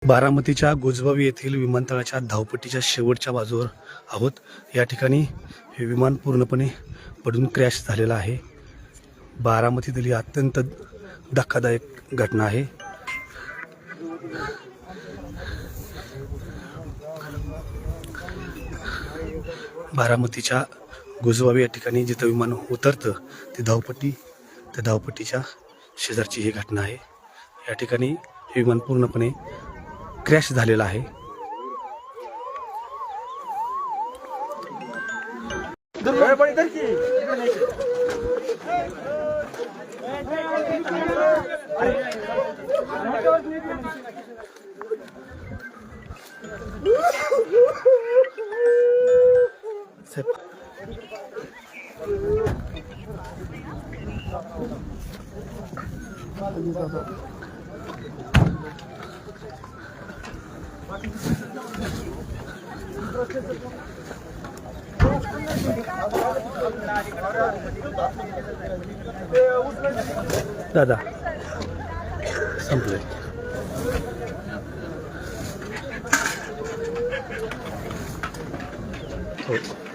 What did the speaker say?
बारामतीच्या गोजबावी येथील विमानतळाच्या धावपट्टीच्या शेवटच्या बाजूवर आहोत. या ठिकाणी हे विमान पूर्णपणे पडून क्रॅश झालेलं आहे. बारामतीतील ही अत्यंत धक्कादायक घटना आहे. बारामतीच्या गोजबावी या ठिकाणी जिथं विमान उतरतं ती धावपट्टी, त्या धावपट्टीच्या शेजारची ही घटना आहे. या ठिकाणी हे विमान पूर्णपणे क्रॅश झालेला आहे. दादा संपले. हो.